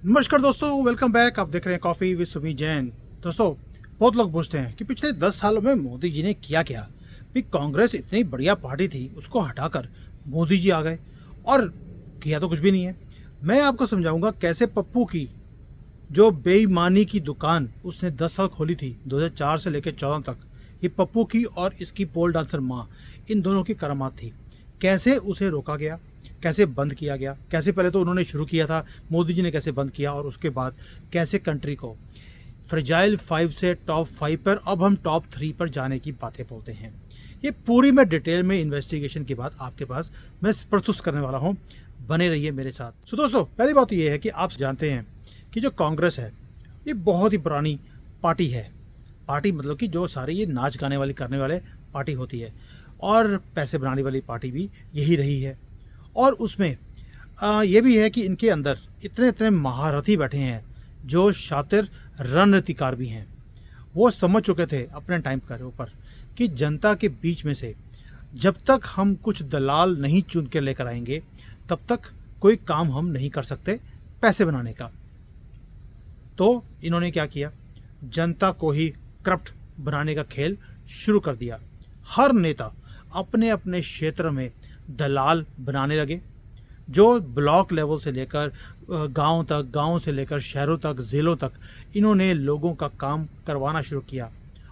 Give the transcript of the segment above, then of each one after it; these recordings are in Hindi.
नमस्कार दोस्तों, वेलकम बैक। आप देख रहे हैं कॉफी विद सुमित जैन। दोस्तों, बहुत लोग पूछते हैं कि पिछले 10 सालों में मोदी जी ने किया क्या। भी कांग्रेस इतनी बढ़िया पार्टी थी, उसको हटाकर मोदी जी आ गए और किया तो कुछ भी नहीं है। मैं आपको समझाऊंगा कैसे पप्पू की जो बेईमानी की दुकान उसने 10 साल खोली थी, 2004 से लेकर 14 तक, ये पप्पू की और इसकी पोल डांसर माँ, इन दोनों की करामात थी। कैसे उसे रोका गया, कैसे बंद किया गया, कैसे पहले तो उन्होंने शुरू किया था, मोदी जी ने कैसे बंद किया, और उसके बाद कैसे कंट्री को फ्रेजाइल 5 से टॉप 5 पर, अब हम टॉप 3 पर जाने की बातें बोलते हैं। ये पूरी मैं डिटेल में इन्वेस्टिगेशन के बाद आपके पास मैं प्रस्तुत करने वाला हूँ। बने रहिए मेरे साथ। तो दोस्तों, पहली बात ये है कि आप जानते हैं कि जो कांग्रेस है ये बहुत ही पुरानी पार्टी है। पार्टी मतलब कि जो सारी ये नाच गाने वाली करने वाले पार्टी होती है, और पैसे बनाने वाली पार्टी भी यही रही है। और उसमें ये भी है कि इनके अंदर इतने इतने महारथी बैठे हैं जो शातिर रणनीतिकार भी हैं। वो समझ चुके थे अपने टाइम के ऊपर कि जनता के बीच में से जब तक हम कुछ दलाल नहीं चुन के लेकर आएंगे तब तक कोई काम हम नहीं कर सकते पैसे बनाने का। तो इन्होंने क्या किया, जनता को ही करप्ट बनाने का खेल शुरू कर दिया। हर नेता अपने अपने क्षेत्र में दलाल बनाने लगे, जो ब्लॉक लेवल से लेकर गांव तक, गांव से लेकर शहरों तक, ज़िलों तक इन्होंने लोगों का काम करवाना शुरू किया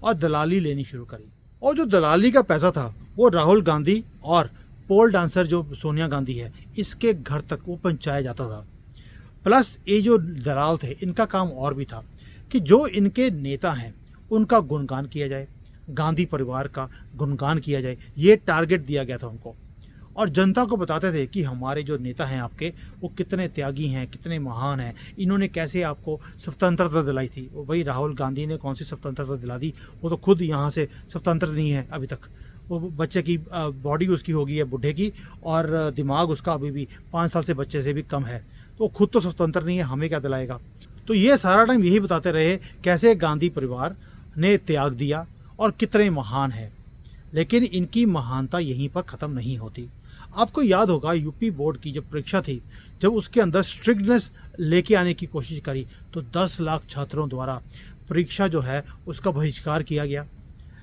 और दलाली लेनी शुरू करी। और जो दलाली का पैसा था वो राहुल गांधी और पोल डांसर जो सोनिया गांधी है, इसके घर तक वो पहुंचाया जाता था। प्लस ये जो दलाल थे, इनका काम और भी था कि जो इनके नेता हैं उनका गुणगान किया जाए, गांधी परिवार का गुणगान किया जाए, ये टारगेट दिया गया था उनको। और जनता को बताते थे कि हमारे जो नेता हैं आपके, वो कितने त्यागी हैं, कितने महान हैं, इन्होंने कैसे आपको स्वतंत्रता दिलाई थी। वो भाई राहुल गांधी ने कौन सी स्वतंत्रता दिला दी, वो तो खुद यहाँ से स्वतंत्र नहीं है अभी तक। वो बच्चे की बॉडी उसकी हो गई है बुढ़े की, और दिमाग उसका अभी भी 5 साल से बच्चे से भी कम है, तो खुद तो स्वतंत्र नहीं है, हमें क्या दिलाएगा। तो ये सारा टाइम यही बताते रहे कैसे गांधी परिवार ने त्याग दिया और कितने महान है। लेकिन इनकी महानता यहीं पर ख़त्म नहीं होती। आपको याद होगा यूपी बोर्ड की जब परीक्षा थी, जब उसके अंदर स्ट्रिक्टनेस लेके आने की कोशिश करी तो 10 लाख छात्रों द्वारा परीक्षा जो है उसका बहिष्कार किया गया।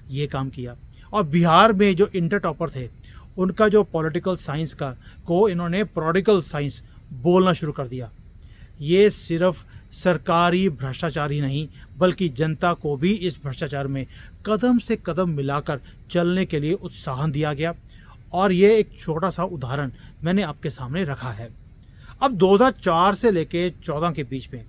ये काम किया। और बिहार में जो इंटर टॉपर थे उनका जो पॉलिटिकल साइंस का को इन्होंने प्रोडिकल साइंस बोलना शुरू कर दिया। ये सिर्फ सरकारी भ्रष्टाचार ही नहीं, बल्कि जनता को भी इस भ्रष्टाचार में कदम से कदम मिलाकर चलने के लिए उत्साहन दिया गया। और ये एक छोटा सा उदाहरण मैंने आपके सामने रखा है। अब 2004 से लेके 14 के बीच में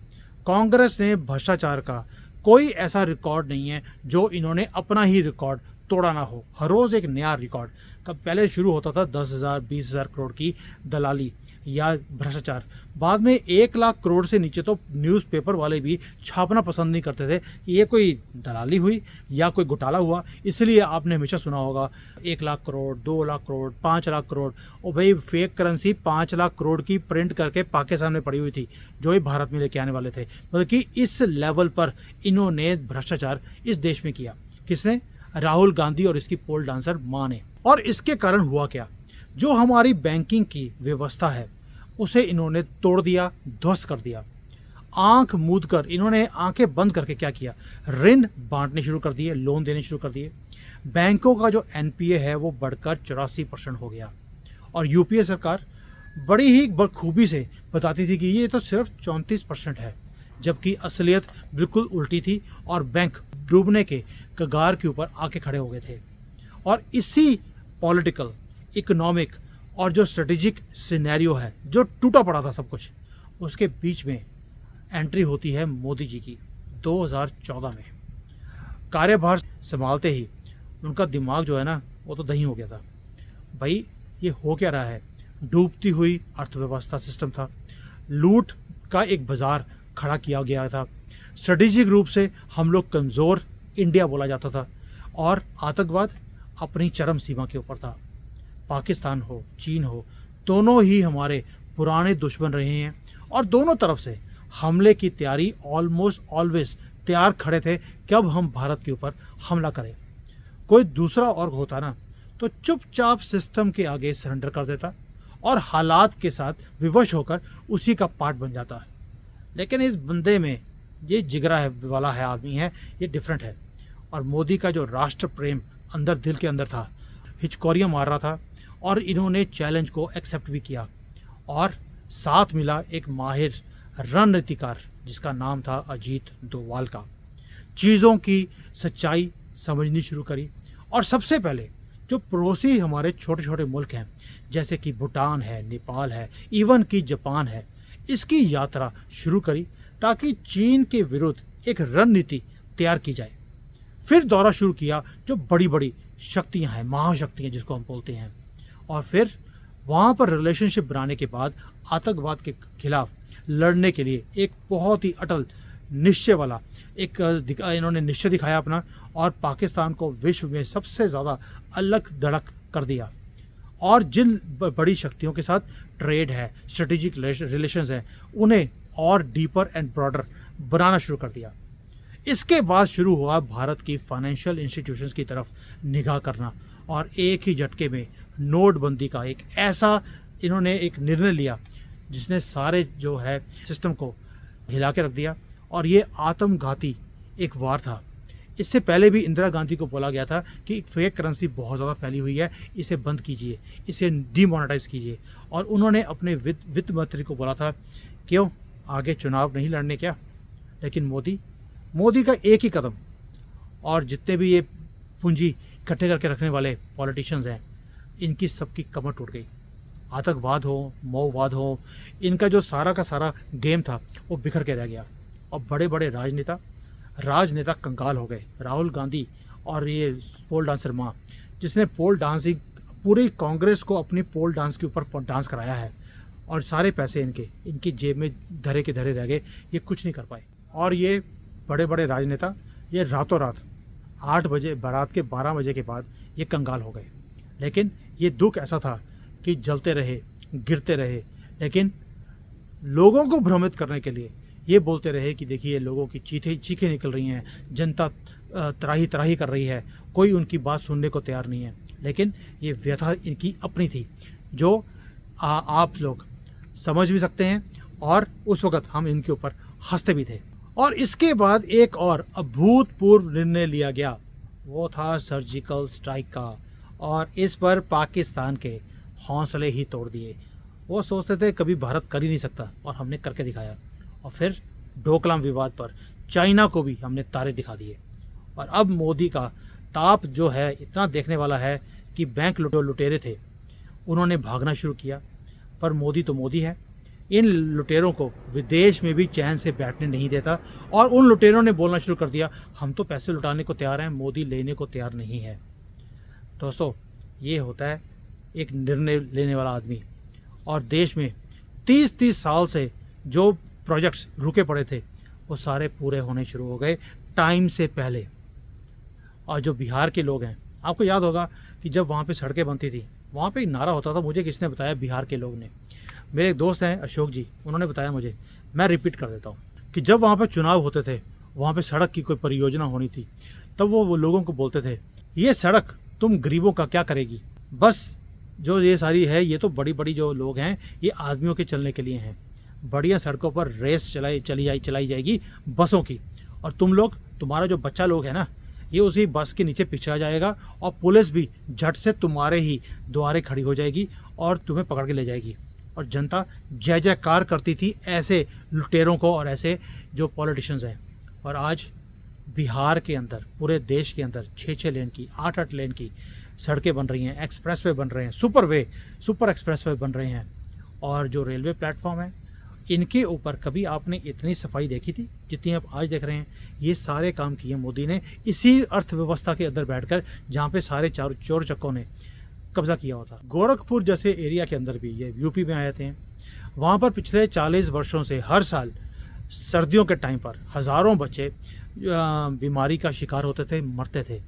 कांग्रेस ने भ्रष्टाचार का कोई ऐसा रिकॉर्ड नहीं है जो इन्होंने अपना ही रिकॉर्ड तोड़ा ना हो। हर रोज़ एक नया रिकॉर्ड। कब पहले शुरू होता था 10,000 20,000 करोड़ की दलाली या भ्रष्टाचार, बाद में 1 लाख करोड़ से नीचे तो न्यूज़पेपर वाले भी छापना पसंद नहीं करते थे कि ये कोई दलाली हुई या कोई घोटाला हुआ। इसलिए आपने हमेशा सुना होगा 1 लाख करोड़, 2 लाख करोड़, 5 लाख करोड़। और भाई फेक करेंसी 5 लाख करोड़ की प्रिंट करके पाकिस्तान में पड़ी हुई थी, जो ही भारत में लेके आने वाले थे। बल्कि इस लेवल पर इन्होंने भ्रष्टाचार इस देश में किया। किसने? राहुल गांधी और इसकी पोल डांसर माँ ने। और इसके कारण हुआ क्या, जो हमारी बैंकिंग की व्यवस्था है उसे इन्होंने तोड़ दिया, ध्वस्त कर दिया। आंख मूंद कर इन्होंने आंखें बंद करके क्या किया, ऋण बांटने शुरू कर दिए, लोन देने शुरू कर दिए। बैंकों का जो एनपीए है वो बढ़कर 84% हो गया। और यूपीए सरकार बड़ी ही बखूबी से बताती थी कि ये तो सिर्फ 34% है, जबकि असलियत बिल्कुल उल्टी थी और बैंक डूबने के कगार के ऊपर आके खड़े हो गए थे। और इसी पॉलिटिकल, इकोनॉमिक और जो स्ट्रेटेजिक सिनेरियो है, जो टूटा पड़ा था सब कुछ, उसके बीच में एंट्री होती है मोदी जी की 2014 में। कार्यभार संभालते ही उनका दिमाग जो है ना, वो तो दही हो गया था। भाई ये हो क्या रहा है, डूबती हुई अर्थव्यवस्था सिस्टम था, लूट का एक बाजार खड़ा किया गया था, स्ट्रेटेजिक रूप से हम लोग कमज़ोर इंडिया बोला जाता था, और आतंकवाद अपनी चरम सीमा के ऊपर था। पाकिस्तान हो, चीन हो, दोनों ही हमारे पुराने दुश्मन रहे हैं और दोनों तरफ से हमले की तैयारी ऑलमोस्ट ऑलवेज तैयार खड़े थे कब हम भारत के ऊपर हमला करें। कोई दूसरा और होता ना तो चुपचाप सिस्टम के आगे सरेंडर कर देता और हालात के साथ विवश होकर उसी का पार्ट बन जाता। लेकिन इस बंदे में ये जिगरा है वाला है आदमी है, ये डिफरेंट है। और मोदी का जो राष्ट्र प्रेम अंदर दिल के अंदर था, हिचकोरियाँ मार रहा था, और इन्होंने चैलेंज को एक्सेप्ट भी किया। और साथ मिला एक माहिर रणनीतिकार जिसका नाम था अजीत डोभाल का। चीज़ों की सच्चाई समझनी शुरू करी, और सबसे पहले जो पड़ोसी हमारे छोटे छोटे मुल्क हैं, जैसे कि भूटान है, नेपाल है, इवन कि जापान है, इसकी यात्रा शुरू करी ताकि चीन के विरुद्ध एक रणनीति तैयार की जाए। फिर दौरा शुरू किया जो बड़ी बड़ी शक्तियां हैं, महाशक्तियां जिसको हम बोलते हैं, और फिर वहाँ पर रिलेशनशिप बनाने के बाद आतंकवाद के खिलाफ लड़ने के लिए एक बहुत ही अटल निश्चय वाला इन्होंने निश्चय दिखाया अपना, और पाकिस्तान को विश्व में सबसे ज़्यादा अलग धड़क कर दिया। और जिन बड़ी शक्तियों के साथ ट्रेड है, स्ट्रेटेजिक रिलेशंस हैं, उन्हें और डीपर एंड ब्रॉडर बनाना शुरू कर दिया। इसके बाद शुरू हुआ भारत की फाइनेंशियल इंस्टीट्यूशंस की तरफ निगाह करना, और एक ही झटके में नोटबंदी का एक ऐसा इन्होंने एक निर्णय लिया जिसने सारे जो है सिस्टम को हिला के रख दिया। और ये आत्मघाती एक वार था। इससे पहले भी इंदिरा गांधी को बोला गया था कि फेक करेंसी बहुत ज़्यादा फैली हुई है, इसे बंद कीजिए, इसे डीमोनेटाइज कीजिए। और उन्होंने अपने वित्त मंत्री को बोला था, क्यों आगे चुनाव नहीं लड़ने क्या? लेकिन मोदी का एक ही कदम, और जितने भी ये पूंजी इकट्ठे करके रखने वाले पॉलिटिशियंस हैं, इनकी सबकी कमर टूट गई। आतंकवाद हो, मऊवाद हो, इनका जो सारा का सारा गेम था वो बिखर के रह गया। और बड़े बड़े राजनेता कंगाल हो गए। राहुल गांधी और ये पोल डांसर माँ, जिसने पोल डांसिंग पूरी कांग्रेस को अपनी पोल डांस के ऊपर डांस कराया है, और सारे पैसे इनकी जेब में धरे के धरे रह गए, ये कुछ नहीं कर पाए। और ये बड़े बड़े राजनेता ये रातों रात 8 बजे बारात के 12 बजे के बाद ये कंगाल हो गए। लेकिन ये दुख ऐसा था कि जलते रहे, गिरते रहे, लेकिन लोगों को भ्रमित करने के लिए ये बोलते रहे कि देखिए लोगों की चीखें निकल रही हैं, जनता त्राही त्राही कर रही है, कोई उनकी बात सुनने को तैयार नहीं है। लेकिन ये व्यथा इनकी अपनी थी, जो आप लोग समझ भी सकते हैं, और उस वक़्त हम इनके ऊपर हंसते भी थे। और इसके बाद एक और अभूतपूर्व निर्णय लिया गया, वो था सर्जिकल स्ट्राइक का, और इस पर पाकिस्तान के हौसले ही तोड़ दिए। वो सोचते थे कभी भारत कर ही नहीं सकता, और हमने करके दिखाया। और फिर डोकलाम विवाद पर चाइना को भी हमने तारे दिखा दिए। और अब मोदी का ताप जो है इतना देखने वाला है कि बैंक लुटेरे थे, उन्होंने भागना शुरू किया। पर मोदी तो मोदी है, इन लुटेरों को विदेश में भी चैन से बैठने नहीं देता। और उन लुटेरों ने बोलना शुरू कर दिया, हम तो पैसे लुटाने को तैयार हैं, मोदी लेने को तैयार नहीं है। दोस्तों, ये होता है एक निर्णय लेने वाला आदमी। और देश में 30 साल से जो प्रोजेक्ट्स रुके पड़े थे, वो सारे पूरे होने शुरू हो गए टाइम से पहले। और जो बिहार के लोग हैं, आपको याद होगा कि जब वहाँ पे सड़कें बनती थी, वहाँ पे एक नारा होता था, मुझे किसने बताया, बिहार के लोग ने, मेरे एक दोस्त हैं अशोक जी, उन्होंने बताया मुझे, मैं रिपीट कर देता हूँ कि जब वहाँ पर चुनाव होते थे, वहाँ पे सड़क की कोई परियोजना होनी थी, तब वो लोगों को बोलते थे, ये सड़क तुम गरीबों का क्या करेगी, बस जो ये सारी है ये तो बड़ी बड़ी जो लोग हैं ये आदमियों के चलने के लिए हैं। बढ़िया सड़कों पर रेस चलाई जाएगी बसों की, और तुम्हारा जो बच्चा लोग है ना, ये उसी बस के नीचे पीछे जाएगा, और पुलिस भी झट से तुम्हारे ही द्वारे खड़ी हो जाएगी और तुम्हें पकड़ के ले जाएगी। और जनता जय जयकार करती थी ऐसे लुटेरों को और ऐसे जो पॉलिटिशियंस हैं। और आज बिहार के अंदर, पूरे देश के अंदर 6 लेन की, 8 लेन की सड़कें बन रही हैं, एक्सप्रेसवे बन रहे हैं, सुपर एक्सप्रेसवे बन रहे हैं। और जो रेलवे प्लेटफॉर्म है, इनके ऊपर कभी आपने इतनी सफाई देखी थी जितनी आप आज देख रहे हैं? ये सारे काम किए मोदी ने इसी अर्थव्यवस्था के अंदर बैठकर, जहाँ पे सारे चोर चक्कों ने कब्जा किया हुआ था। गोरखपुर जैसे एरिया के अंदर भी, ये यूपी में आए थे, वहाँ पर पिछले 40 वर्षों से हर साल सर्दियों के टाइम पर हज़ारों बच्चे बीमारी का शिकार होते थे, मरते थे।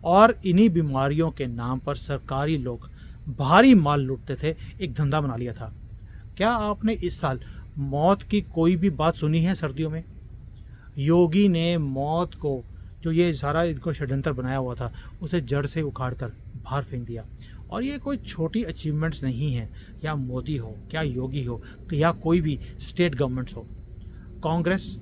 और इन्हीं बीमारियों के नाम पर सरकारी लोग भारी माल लूटते थे, एक धंधा बना लिया था। क्या आपने इस साल मौत की कोई भी बात सुनी है सर्दियों में? योगी ने मौत को, जो ये सारा इनको षड्यंत्र बनाया हुआ था, उसे जड़ से उखाड़ कर बाहर फेंक दिया। और ये कोई छोटी अचीवमेंट्स नहीं है, या मोदी हो, क्या योगी हो, या कोई भी स्टेट गवर्नमेंट्स हो। कांग्रेस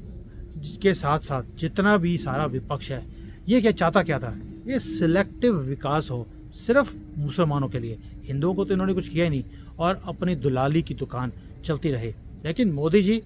के साथ साथ जितना भी सारा विपक्ष है, ये क्या चाहता क्या था, ये सिलेक्टिव विकास हो सिर्फ मुसलमानों के लिए, हिंदुओं को तो इन्होंने कुछ किया ही नहीं, और अपनी दुलाली की दुकान चलती रहे। लेकिन मोदी जी,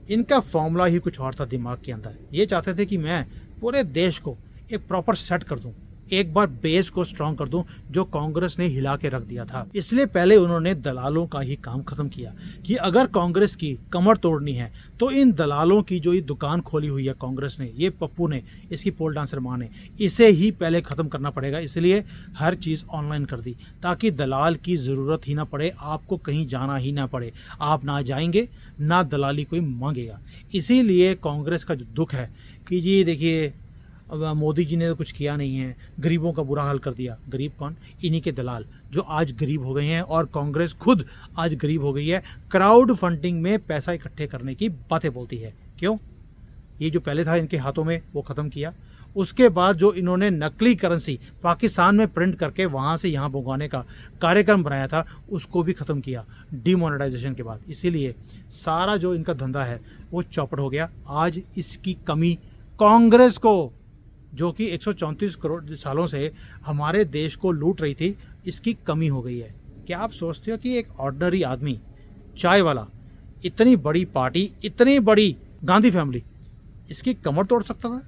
इनका फॉर्मूला ही कुछ और था दिमाग के अंदर। ये चाहते थे कि मैं पूरे देश को एक प्रॉपर सेट कर दूं, एक बार बेस को स्ट्रांग कर दूं जो कांग्रेस ने हिला के रख दिया था। इसलिए पहले उन्होंने दलालों का ही काम खत्म किया कि अगर कांग्रेस की कमर तोड़नी है तो इन दलालों की जो ये दुकान खोली हुई है कांग्रेस ने, ये पप्पू ने, इसकी पोल डांसर मां ने, इसे ही पहले ख़त्म करना पड़ेगा। इसलिए हर चीज़ ऑनलाइन कर दी ताकि दलाल की ज़रूरत ही ना पड़े, आपको कहीं जाना ही ना पड़े, आप ना जाएंगे ना दलाली कोई मांगेगा। इसीलिए कांग्रेस का जो दुख है कि जी देखिए, अब मोदी जी ने तो कुछ किया नहीं है, गरीबों का बुरा हाल कर दिया। गरीब कौन? इन्हीं के दलाल जो आज गरीब हो गए हैं, और कांग्रेस खुद आज गरीब हो गई है। क्राउड फंडिंग में पैसा इकट्ठे करने की बातें बोलती है। क्यों? ये जो पहले था इनके हाथों में वो ख़त्म किया। उसके बाद जो इन्होंने नकली करेंसी पाकिस्तान में प्रिंट करके वहाँ से यहाँ मंगवाने का कार्यक्रम बनाया था, उसको भी ख़त्म किया डिमोनेटाइजेशन के बाद। इसीलिए सारा जो इनका धंधा है वो चौपट हो गया। आज इसकी कमी कांग्रेस को, जो कि 134 करोड़ सालों से हमारे देश को लूट रही थी, इसकी कमी हो गई है। क्या आप सोचते हो कि एक ऑर्डिनरी आदमी, चाय वाला, इतनी बड़ी पार्टी, इतनी बड़ी गांधी फैमिली, इसकी कमर तोड़ सकता था?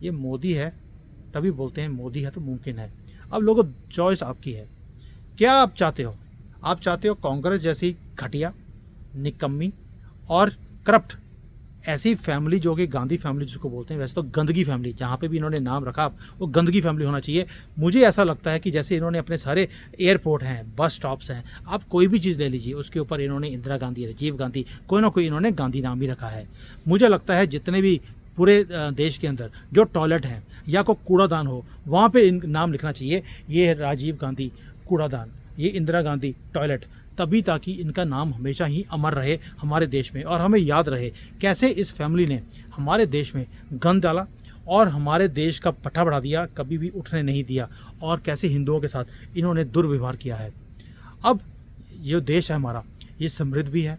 ये मोदी है, तभी बोलते हैं मोदी है तो मुमकिन है। अब लोगों, चॉइस आपकी है। क्या आप चाहते हो? आप चाहते हो कांग्रेस जैसी घटिया, निकम्मी और करप्ट ऐसी फैमिली, जो कि गांधी फैमिली जिसको बोलते हैं, वैसे तो गंदगी फैमिली, जहाँ पे भी इन्होंने नाम रखा वो गंदगी फैमिली होना चाहिए। मुझे ऐसा लगता है कि जैसे इन्होंने अपने सारे एयरपोर्ट हैं, बस स्टॉप्स हैं, आप कोई भी चीज़ ले लीजिए, उसके ऊपर इन्होंने इंदिरा गांधी, राजीव गांधी, कोई ना कोई इन्होंने गांधी नाम ही रखा है। मुझे लगता है जितने भी पूरे देश के अंदर जो टॉयलेट हैं या कोई कूड़ादान हो, वहाँ पे नाम लिखना चाहिए, ये है राजीव गांधी कूड़ादान, ये इंदिरा गांधी टॉयलेट, तभी ताकि इनका नाम हमेशा ही अमर रहे हमारे देश में, और हमें याद रहे कैसे इस फैमिली ने हमारे देश में गंद डाला और हमारे देश का पट्टा बढ़ा दिया, कभी भी उठने नहीं दिया, और कैसे हिंदुओं के साथ इन्होंने दुर्व्यवहार किया है। अब ये देश है हमारा, ये समृद्ध भी है,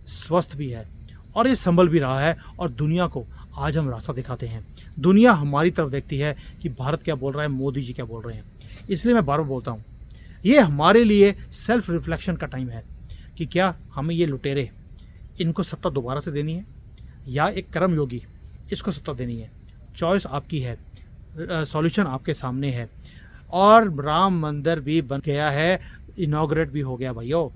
स्वस्थ भी है, और ये संभल भी रहा है, और दुनिया को आज हम रास्ता दिखाते हैं। दुनिया हमारी तरफ देखती है कि भारत क्या बोल रहा है, मोदी जी क्या बोल रहे हैं। इसलिए मैं बार बार बोलता हूँ, ये हमारे लिए सेल्फ रिफ्लेक्शन का टाइम है कि क्या हमें ये लुटेरे, इनको सत्ता दोबारा से देनी है, या एक कर्म योगी, इसको सत्ता देनी है। चॉइस आपकी है, सॉल्यूशन आपके सामने है। और राम मंदिर भी बन गया है, इनॉग्रेट भी हो गया भाइयों।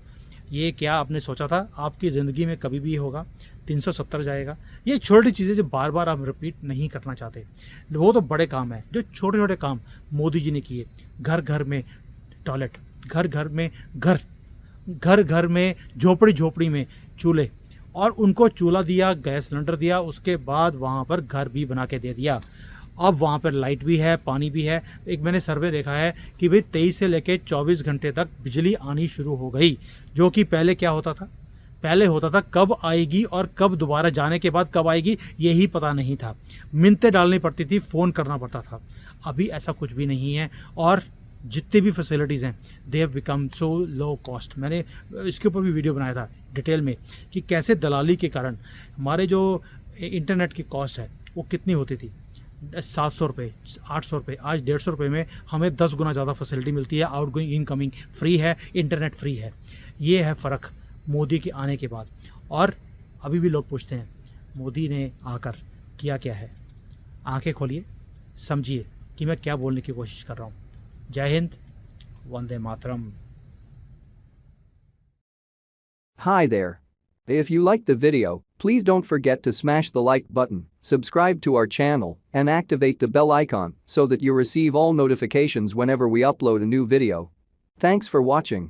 ये क्या आपने सोचा था आपकी ज़िंदगी में कभी भी होगा? 370 जाएगा। ये छोटी चीज़ें जो बार बार आप रिपीट नहीं करना चाहते, वो तो बड़े काम है। जो छोटे छोटे काम मोदी जी ने किए, घर घर में टॉयलेट, घर घर में घर, घर घर में झोपड़ी झोपड़ी में चूल्हे, और उनको चूल्हा दिया, गैस सिलेंडर दिया, उसके बाद वहाँ पर घर भी बना के दे दिया। अब वहाँ पर लाइट भी है, पानी भी है। एक मैंने सर्वे देखा है कि भाई 23 से लेकर 24 घंटे तक बिजली आनी शुरू हो गई, जो कि पहले क्या होता था? पहले होता था कब आएगी और कब दोबारा जाने के बाद कब आएगी यही पता नहीं था, मिन्नतें डालनी पड़ती थी, फ़ोन करना पड़ता था। अभी ऐसा कुछ भी नहीं है, और जितनी भी फैसिलिटीज़ हैं they have become so low cost. मैंने इसके ऊपर भी वीडियो बनाया था डिटेल में कि कैसे दलाली के कारण हमारे जो इंटरनेट की कॉस्ट है वो कितनी होती थी, 700 रुपये, 800 रुपये, आज 150 रुपये में हमें 10 गुना ज़्यादा फैसिलिटी मिलती है। आउटगोइंग इनकमिंग फ्री है, इंटरनेट फ्री है। ये है फ़र्क मोदी के आने के बाद। और अभी भी लोग पूछते हैं मोदी ने आकर किया क्या है। आंखें खोलिए, समझिए कि मैं क्या बोलने की कोशिश कर रहा हूँ। जय Hind, Vande Mataram. Hi there. If you liked the video, please don't forget to smash the like button, subscribe to our channel, and activate the bell icon so that you receive all notifications whenever we upload a new video. Thanks for watching.